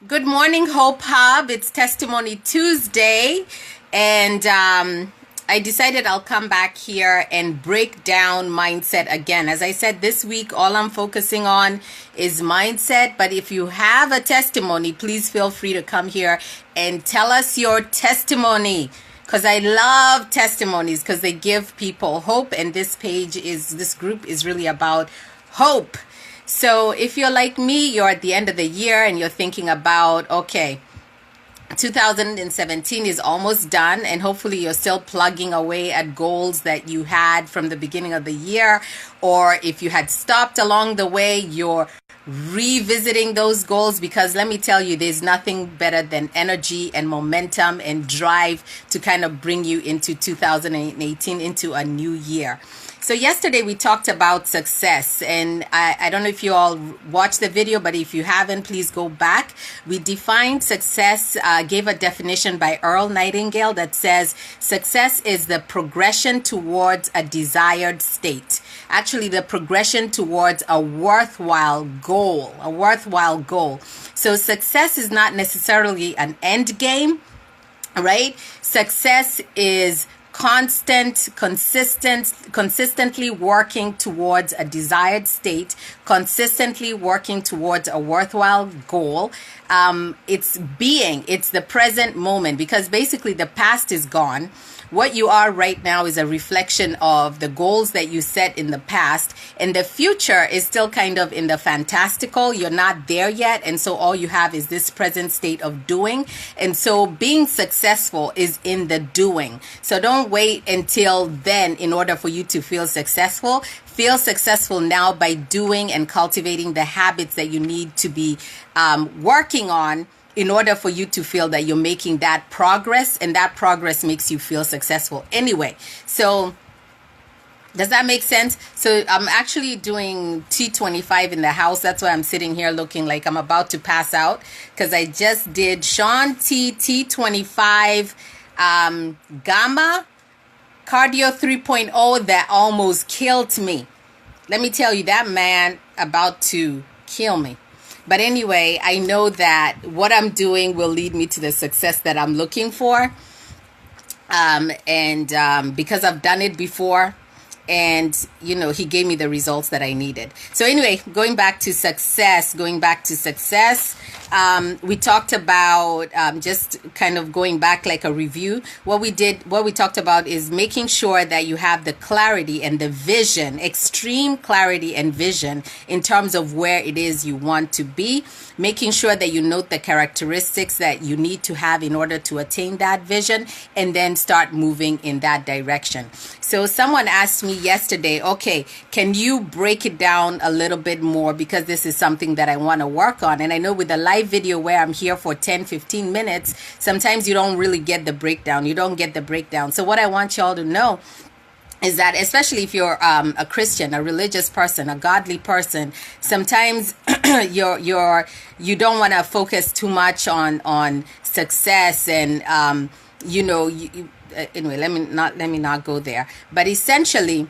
Good morning, Hope Hub. It's Testimony Tuesday, and I decided I'll come back here and break down mindset again. As I said, this week, all I'm focusing on is mindset. But if you have a testimony, please feel free to come here and tell us your testimony, because I love testimonies because they give people hope. And this group is really about hope. So if you're like me, you're at the end of the year and you're thinking about, okay, 2017 is almost done, and hopefully you're still plugging away at goals that you had from the beginning of the year. Or if you had stopped along the way, you're revisiting those goals, because let me tell you, there's nothing better than energy and momentum and drive to kind of bring you into 2018, into a new year. So yesterday we talked about success, and I don't know if you all watched the video, but if you haven't, please go back. We defined success, gave a definition by Earl Nightingale that says success is the progression towards a desired state. Actually, the progression towards a worthwhile goal, So success is not necessarily an end game, right? Success is consistently working towards a desired state, consistently working towards a worthwhile goal. It's the present moment, because basically the past is gone. What you are right now is a reflection of the goals that you set in the past, and the future is still kind of in the fantastical. You're not there yet, and so all you have is this present state of doing. And so being successful is in the doing. So don't wait until then in order for you to feel successful. Feel successful now by doing and cultivating the habits that you need to be working on in order for you to feel that you're making that progress, and that progress makes you feel successful anyway. So does that make sense? So I'm actually doing T25 in the house. That's why I'm sitting here looking like I'm about to pass out, because I just did Shaun T T25 Gamma Cardio 3.0 that almost killed me. Let me tell you, that man about to kill me. But anyway, I know that what I'm doing will lead me to the success that I'm looking for. Because I've done it before, and he gave me the results that I needed. So anyway, going back to success, we talked about, just kind of going back like a review. What we talked about is making sure that you have the clarity and the vision, extreme clarity and vision in terms of where it is you want to be, making sure that you note the characteristics that you need to have in order to attain that vision, and then start moving in that direction. So someone asked me yesterday, okay, can you break it down a little bit more, because this is something that I want to work on. And I know with the live video where I'm here for 10-15 minutes, sometimes you don't really get the breakdown. So what I want y'all to know is that, especially if you're a Christian, a religious person, a godly person, sometimes you don't want to focus too much on success and anyway, let me not go there. But essentially,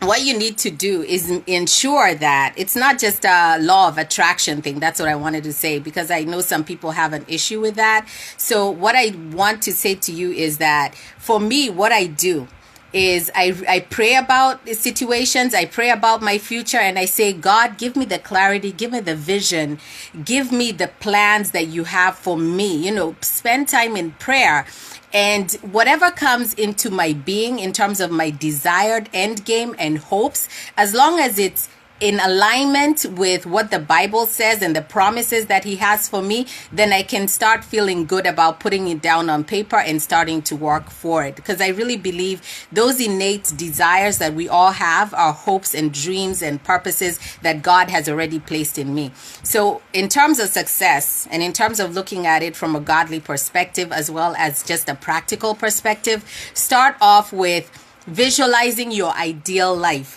what you need to do is ensure that it's not just a law of attraction thing. That's what I wanted to say, because I know some people have an issue with that. So what I want to say to you is that for me, what I do is I pray about the situations, I pray about my future, and I say, God, give me the clarity, give me the vision, give me the plans that you have for me. Spend time in prayer. And whatever comes into my being in terms of my desired end game and hopes, as long as it's in alignment with what the Bible says and the promises that he has for me, then I can start feeling good about putting it down on paper and starting to work for it. Because I really believe those innate desires that we all have are hopes and dreams and purposes that God has already placed in me. So in terms of success, and in terms of looking at it from a godly perspective as well as just a practical perspective, start off with visualizing your ideal life.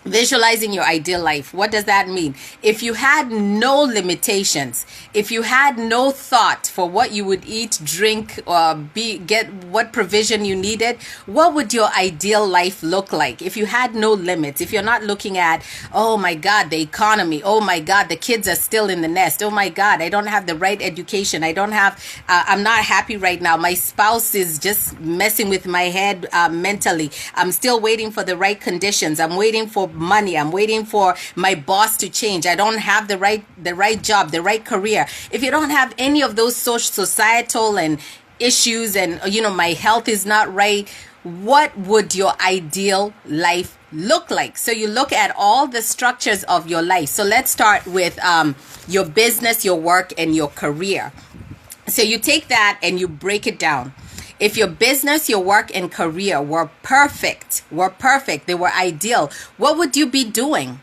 Visualizing your ideal life. What does that mean? If you had no limitations, if you had no thought for what you would eat, drink, or get what provision you needed, what would your ideal life look like? If you had no limits, if you're not looking at, oh my God, the economy, oh my God, the kids are still in the nest, oh my God, I don't have the right education, I'm not happy right now, my spouse is just messing with my head mentally, I'm still waiting for the right conditions, I'm waiting for money, I'm waiting for my boss to change, I don't have the right job, the right career. If you don't have any of those societal and issues, and my health is not right, what would your ideal life look like? So you look at all the structures of your life. So let's start with your business, your work, and your career. So you take that and you break it down. If your business, your work, and career were perfect, they were ideal, what would you be doing?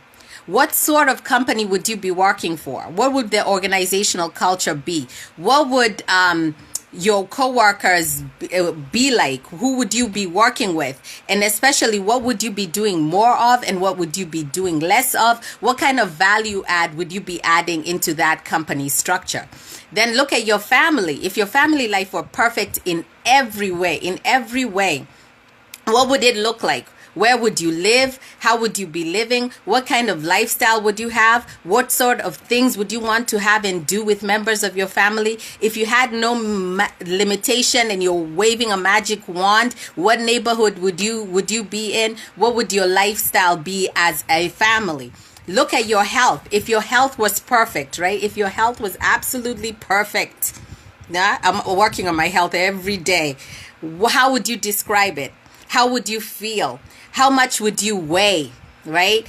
What sort of company would you be working for? What would the organizational culture be? What would your coworkers be like? Who would you be working with? And especially, what would you be doing more of, and what would you be doing less of? What kind of value add would you be adding into that company structure? Then look at your family. If your family life were perfect in every way, what would it look like? Where would you live? How would you be living? What kind of lifestyle would you have? What sort of things would you want to have and do with members of your family? If you had no limitation and you're waving a magic wand, what neighborhood would you be in? What would your lifestyle be as a family? Look at your health. If your health was perfect, right? If your health was absolutely perfect, yeah, I'm working on my health every day. How would you describe it? How would you feel? How much would you weigh, right?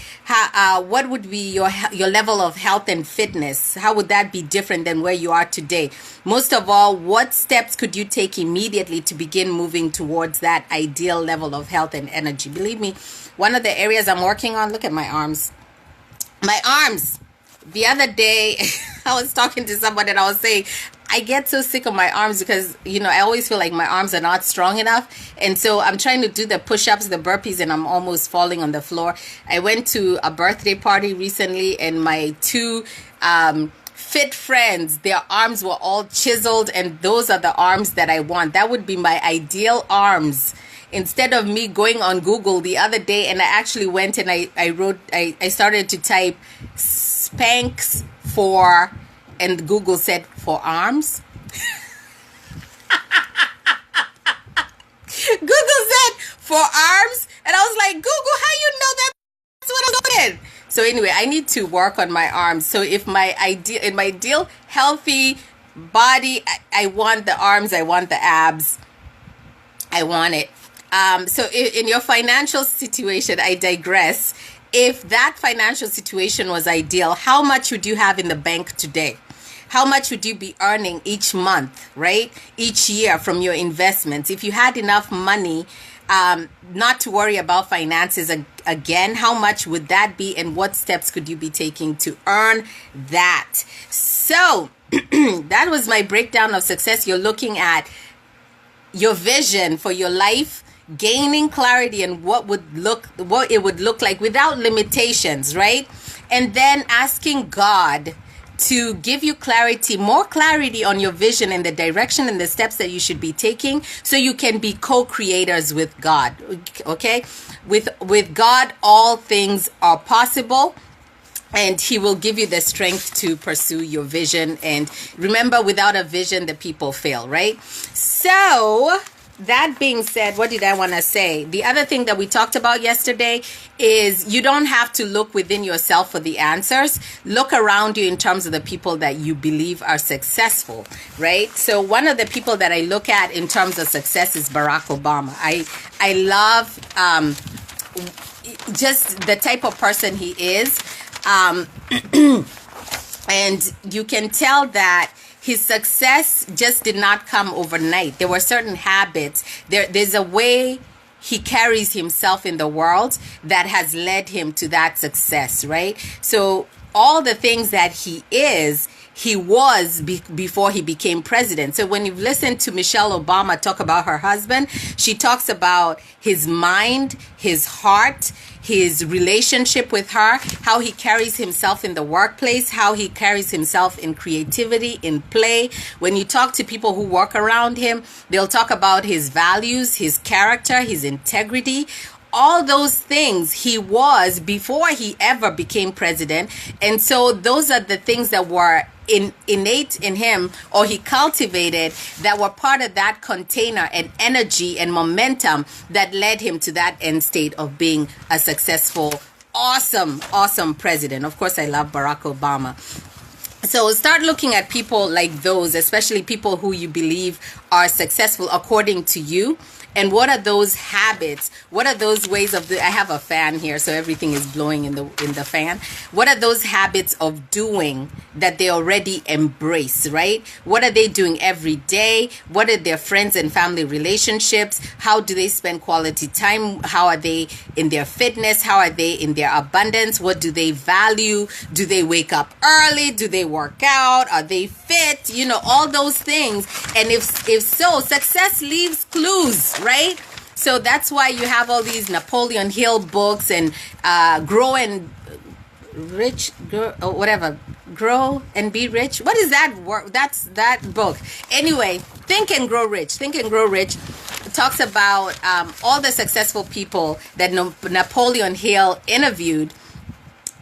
What would be your level of health and fitness? How would that be different than where you are today? Most of all, what steps could you take immediately to begin moving towards that ideal level of health and energy? Believe me, one of the areas I'm working on, look at my arms. My arms. The other day, I was talking to someone and I was saying, I get so sick of my arms because, I always feel like my arms are not strong enough. And so I'm trying to do the push-ups, the burpees, and I'm almost falling on the floor. I went to a birthday party recently and my two fit friends, their arms were all chiseled, and those are the arms that I want. That would be my ideal arms. Instead of me going on Google the other day, and I actually went and I started to type Spanx for, and Google said for arms. Google said for arms, and I was like, Google, how you know that's what I'm doing? So anyway, I need to work on my arms. So if my ideal healthy body, I want the arms, I want the abs, I want it. So in your financial situation, I digress. If that financial situation was ideal, how much would you have in the bank today? How much would you be earning each month, right? Each year from your investments? If you had enough money, not to worry about finances again, how much would that be, and what steps could you be taking to earn that? So that was my breakdown of success. You're looking at your vision for your life, gaining clarity and what it would look like without limitations, right? And then asking God to give you more clarity on your vision and the direction and the steps that you should be taking, so you can be co-creators with God. Okay? With God, all things are possible. And he will give you the strength to pursue your vision. And remember, without a vision, the people fail, right? So that being said, what did I want to say? The other thing that we talked about yesterday is you don't have to look within yourself for the answers. Look around you in terms of the people that you believe are successful, right? So one of the people that I look at in terms of success is Barack Obama. I love just the type of person he is. And you can tell that his success just did not come overnight. There were certain habits. There's a way he carries himself in the world that has led him to that success, right? So all the things that he is, he was before he became president. So when you've listened to Michelle Obama talk about her husband, she talks about his mind, his heart, his relationship with her, how he carries himself in the workplace, how he carries himself in creativity, in play. When you talk to people who work around him, they'll talk about his values, his character, his integrity. All those things he was before he ever became president. And so those are the things that were innate in him, or he cultivated, that were part of that container and energy and momentum that led him to that end state of being a successful, awesome president. Of course, I love Barack Obama. So start looking at people like those, especially people who you believe are successful according to you. And what are those habits? What are those ways of I have a fan here, so everything is blowing in the fan. What are those habits of doing that they already embrace, right? What are they doing every day? What are their friends and family relationships? How do they spend quality time? How are they in their fitness? How are they in their abundance? What do they value? Do they wake up early? Do they work out? Are they fit? You know, all those things. And if so, success leaves clues, right? So that's why you have all these Napoleon Hill books and Grow and Rich, Grow and Be Rich. What is that word? That's that book. Anyway, Think and Grow Rich. Think and Grow Rich talks about all the successful people that Napoleon Hill interviewed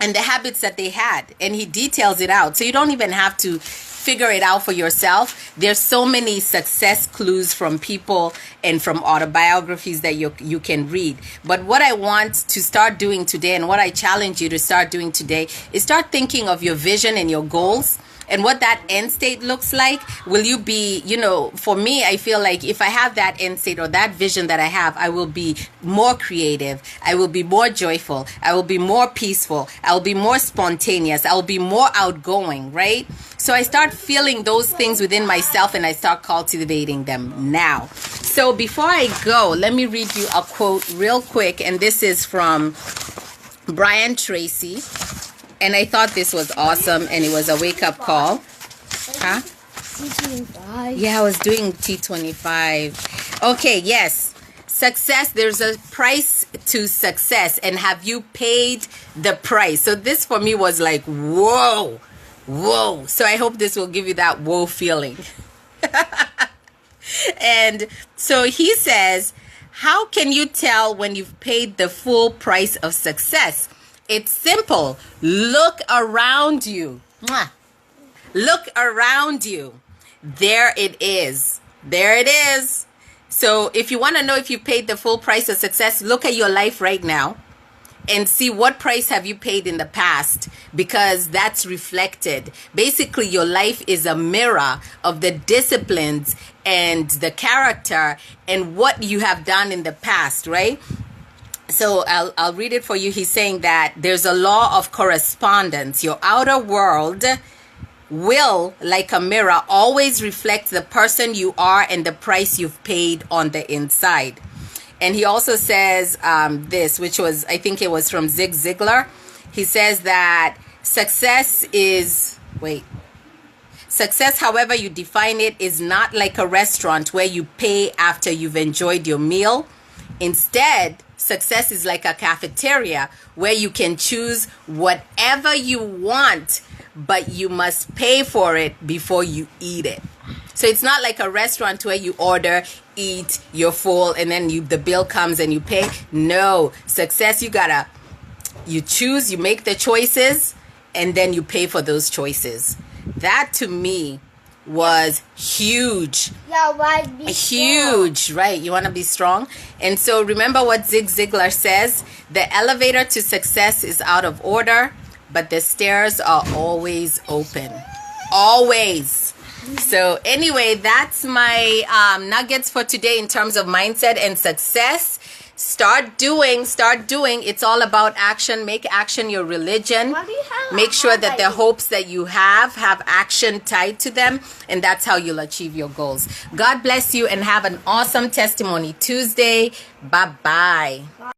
and the habits that they had. And he details it out. So you don't even have to figure it out for yourself. There's so many success clues from people and from autobiographies that you can read. But what I want to start doing today, and what I challenge you to start doing today, is start thinking of your vision and your goals and what that end state looks like. Will you be, for me, I feel like if I have that end state or that vision that I have, I will be more creative. I will be more joyful. I will be more peaceful. I will be more spontaneous. I will be more outgoing, right? So I start feeling those things within myself and I start cultivating them now. So before I go, let me read you a quote real quick. And this is from Brian Tracy. And I thought this was awesome, and it was a wake-up call. Huh? T25. Yeah, I was doing T25. Okay, yes. Success, there's a price to success, and have you paid the price? So this for me was like, whoa. So I hope this will give you that whoa feeling. And so he says, how can you tell when you've paid the full price of success? It's simple. Look around you. Look around you. There it is. There it is. So if you want to know if you paid the full price of success, look at your life right now and see what price have you paid in the past, because that's reflected. Basically, your life is a mirror of the disciplines and the character and what you have done in the past, right? So I'll read it for you. He's saying that there's a law of correspondence. Your outer world will, like a mirror, always reflect the person you are and the price you've paid on the inside. And he also says this, which was, I think it was from Zig Ziglar. He says that success, however you define it, is not like a restaurant where you pay after you've enjoyed your meal. Instead, success is like a cafeteria where you can choose whatever you want, but you must pay for it before you eat it. So it's not like a restaurant where you order, eat, you're full, and then the bill comes and you pay. No, success, you choose, you make the choices, and then you pay for those choices. That to me was huge. Huge, right? You want to be strong. And so remember what Zig Ziglar says: the elevator to success is out of order, but the stairs are always open. Always. So anyway, that's my nuggets for today in terms of mindset and success. Start doing. It's all about action. Make action your religion. Make sure that the hopes that you have action tied to them, and that's how you'll achieve your goals. God bless you and have an awesome Testimony Tuesday. Bye-bye.